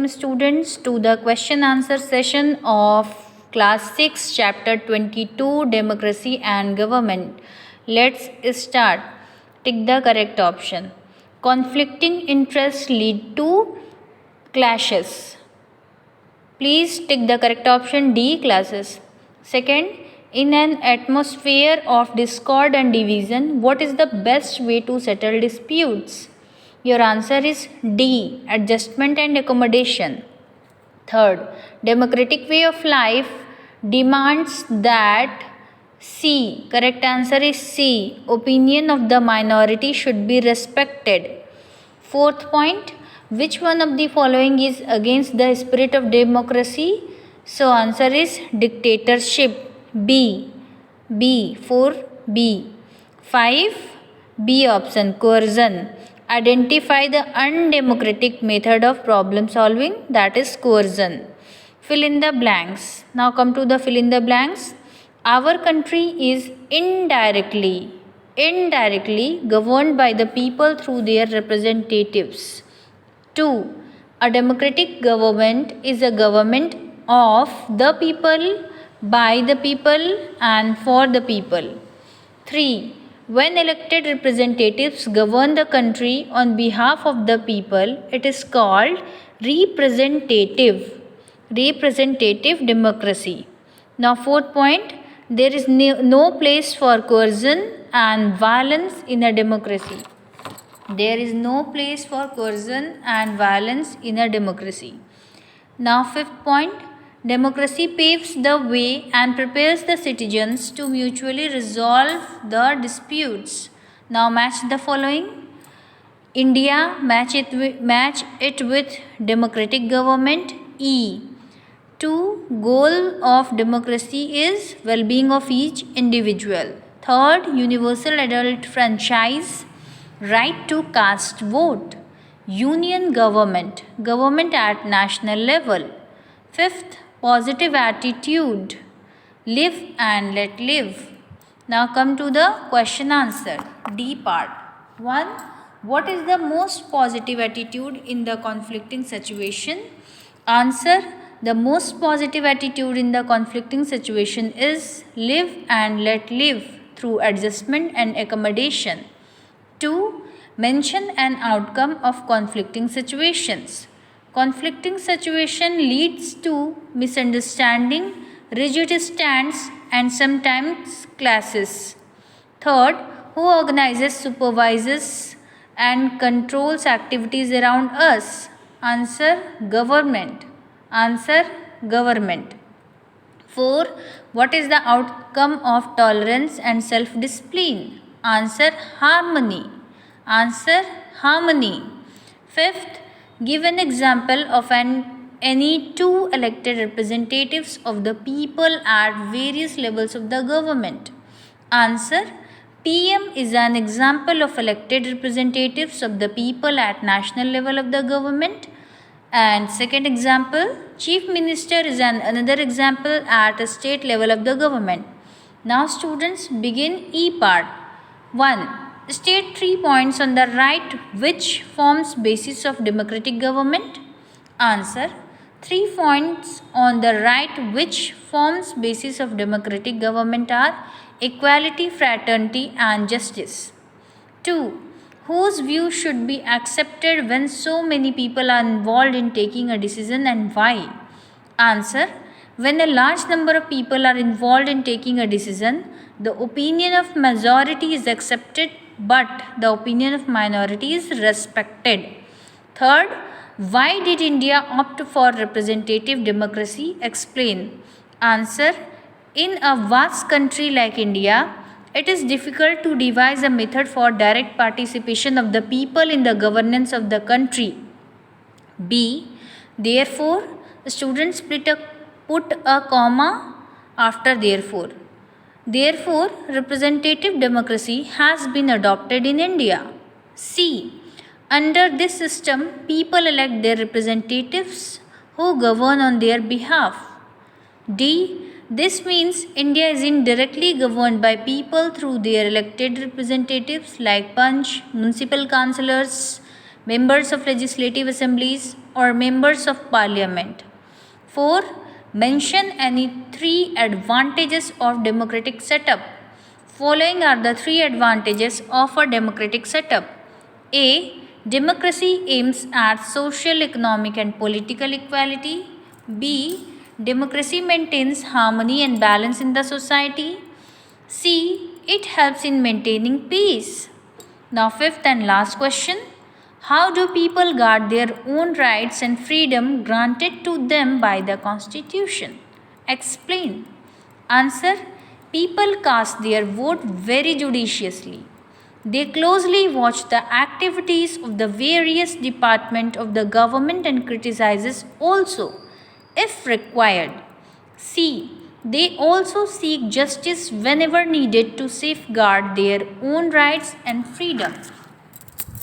Students to the question answer session of class 6 chapter 22 democracy and government. Let's start. Tick the correct option. Conflicting interests lead to clashes. Please tick the correct option D, classes. Second, in an atmosphere of discord and division, what is the best way to settle disputes? Your answer is D, adjustment and accommodation. Third, democratic way of life demands that C, correct answer is C, opinion of the minority should be respected. Fourth point, which one of the following is against the spirit of democracy? So answer is dictatorship. B. 4 B. 5 B option, coercion. Identify the undemocratic method of problem solving, that is coercion. Fill in the blanks. Now come to the fill in the blanks. Our country is indirectly governed by the people through their representatives. 2. A democratic government is a government of the people, by the people and for the people. 3. When elected representatives govern the country on behalf of the people, it is called representative democracy. Now fourth point, there is no place for coercion and violence in a democracy. There is no place for coercion and violence in a democracy. Now fifth point, democracy paves the way and prepares the citizens to mutually resolve the disputes. Now match the following. India, match it with democratic government. E. 2. Goal of democracy is well-being of each individual. Third, universal adult franchise, right to cast vote. Union government at national level. Fifth, positive attitude, live and let live. Now come to the question answer, D part. 1. What is the most positive attitude in the conflicting situation? Answer, the most positive attitude in the conflicting situation is live and let live through adjustment and accommodation. 2. Mention an outcome of conflicting situations. Conflicting situation leads to misunderstanding, rigid stands and sometimes clashes. Third, who organizes, supervises and controls activities around us? Answer, government. 4. What is the outcome of tolerance and self-discipline? Answer, harmony. 5th, give an example of any two elected representatives of the people at various levels of the government. Answer, PM is an example of elected representatives of the people at national level of the government. And second example, Chief Minister is another example at a state level of the government. Now students, begin E part. 1. State 3 points on the right which forms basis of democratic government. Answer, 3 points on the right which forms basis of democratic government are equality, fraternity and justice. 2. Whose view should be accepted when so many people are involved in taking a decision and why? Answer, when a large number of people are involved in taking a decision, the opinion of majority is accepted but the opinion of minority is respected. Third, why did India opt for representative democracy? Explain. Answer, in a vast country like India, it is difficult to devise a method for direct participation of the people in the governance of the country. B. Therefore, students put a comma after therefore. Therefore, representative democracy has been adopted in India. C. Under this system, people elect their representatives who govern on their behalf. D. This means India is indirectly governed by people through their elected representatives like Panch, municipal councillors, members of legislative assemblies, or members of parliament. 4. Mention any 3 advantages of democratic setup. Following are the 3 advantages of a democratic setup. A. Democracy aims at social, economic, and political equality. B. Democracy maintains harmony and balance in the society. C. It helps in maintaining peace. Now, fifth and last question. How do people guard their own rights and freedom granted to them by the Constitution? Explain. Answer. People cast their vote very judiciously. They closely watch the activities of the various departments of the government and criticizes also, if required. C. They also seek justice whenever needed to safeguard their own rights and freedom.